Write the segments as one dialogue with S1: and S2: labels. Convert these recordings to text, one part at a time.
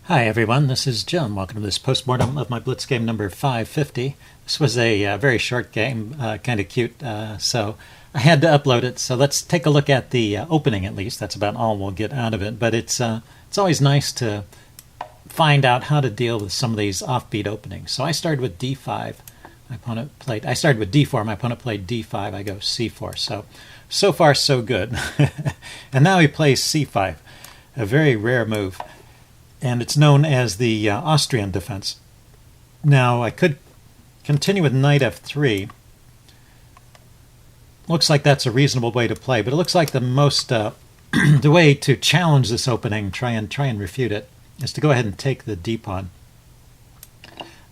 S1: Hi everyone, this is Jim. Welcome to this postmortem of my Blitz game number 550. This was a very short game, kind of cute, so I had to upload it. So let's take a look at the opening at least. That's about all we'll get out of it. But it's always nice to find out how to deal with some of these offbeat openings. So I started with d5. I started with d4. My opponent played d5. I go c4. So far so good. And now he plays c5, a very rare move. And it's known as the Austrian defense. Now, I could continue with knight f3. Looks like that's a reasonable way to play, but it looks like the most the way to challenge this opening, try and refute it, is to go ahead and take the d pawn.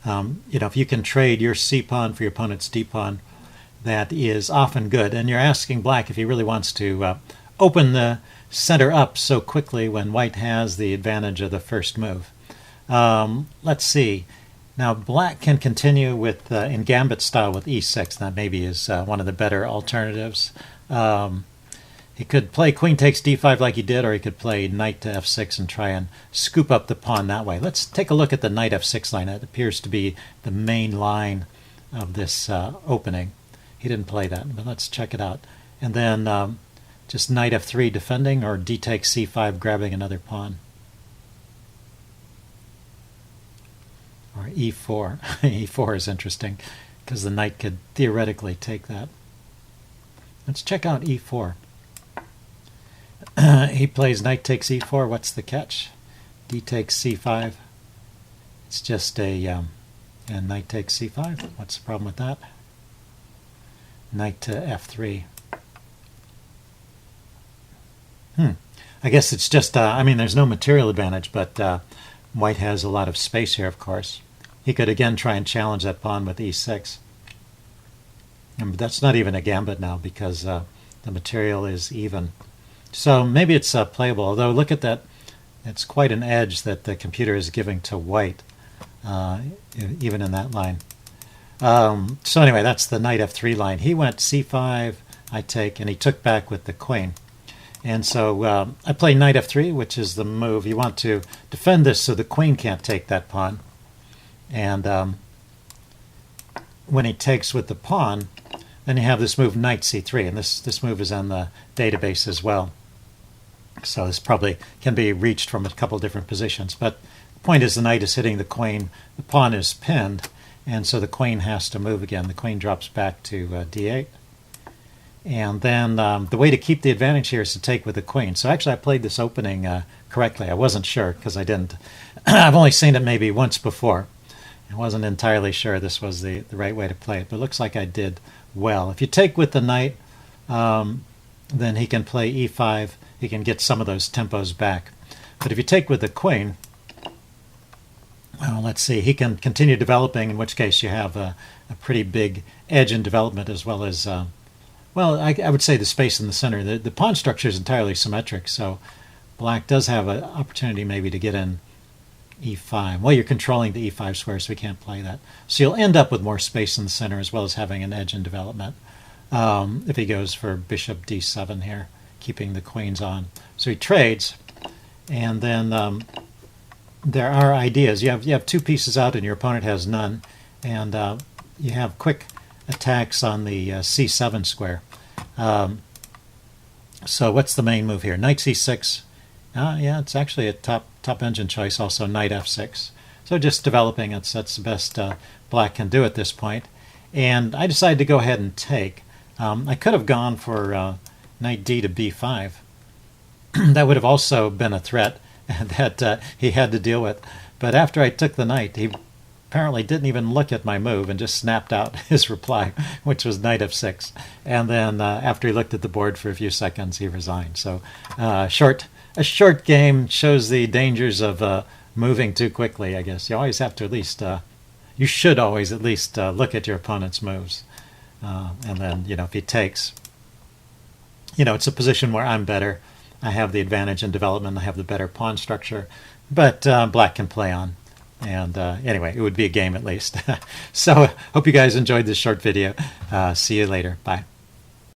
S1: If you can trade your c pawn for your opponent's d pawn, that is often good. And you're asking black if he really wants to open the center up so quickly when white has the advantage of the first move. Let's see. Now black can continue with in Gambit style with e6. That maybe is one of the better alternatives. He could play queen takes d5 like he did, or he could play knight to f6 and try and scoop up the pawn that way. Let's take a look at the knight f6 line. It appears to be the main line of this opening. He didn't play that, but let's check it out. And then just knight f3 defending, or d takes c5 grabbing another pawn. Or e4. e4 is interesting because the knight could theoretically take that. Let's check out e4. He plays knight takes e4. What's the catch? D takes c5. It's just and knight takes c5. What's the problem with that? Knight to f3. I guess it's just, there's no material advantage, but white has a lot of space here, of course. He could again try and challenge that pawn with e6. And that's not even a gambit now because the material is even. So maybe it's playable, although look at that. It's quite an edge that the computer is giving to white, even in that line. So anyway, that's the knight f3 line. He went c5, I take, and he took back with the queen. And so I play knight f3, which is the move. You want to defend this so the queen can't take that pawn. And when he takes with the pawn, then you have this move knight c3. And this move is on the database as well. So this probably can be reached from a couple different positions. But the point is the knight is hitting the queen. The pawn is pinned. And so the queen has to move again. The queen drops back to d8. And then the way to keep the advantage here is to take with the queen. So actually I played this opening correctly. I wasn't sure because I didn't. I've only seen it maybe once before. I wasn't entirely sure this was the right way to play it, but it looks like I did well. If you take with the knight, then he can play e5. He can get some of those tempos back. But if you take with the queen, well, let's see, he can continue developing, in which case you have a pretty big edge in development as well as... Well, I would say the space in the center. The pawn structure is entirely symmetric, so black does have an opportunity maybe to get in e5. Well, you're controlling the e5 square, so we can't play that. So you'll end up with more space in the center as well as having an edge in development if he goes for bishop d7 here, keeping the queens on. So he trades, and then there are ideas. You have two pieces out and your opponent has none, and you have quick attacks on the c7 square. So what's the main move here? Knight c6. Yeah, it's actually a top engine choice. Also knight f6. So just developing. That's the best black can do at this point. And I decided to go ahead and take. I could have gone for knight d to b5. That would have also been a threat that he had to deal with. But after I took the knight, he apparently didn't even look at my move and just snapped out his reply, which was knight f6. And then after he looked at the board for a few seconds, he resigned. So a short game shows the dangers of moving too quickly, I guess. You always have to at least, you should always at least look at your opponent's moves. And then, if he takes, it's a position where I'm better. I have the advantage in development. I have the better pawn structure. But black can play on. And anyway, it would be a game at least. So hope you guys enjoyed this short video. See you later. Bye.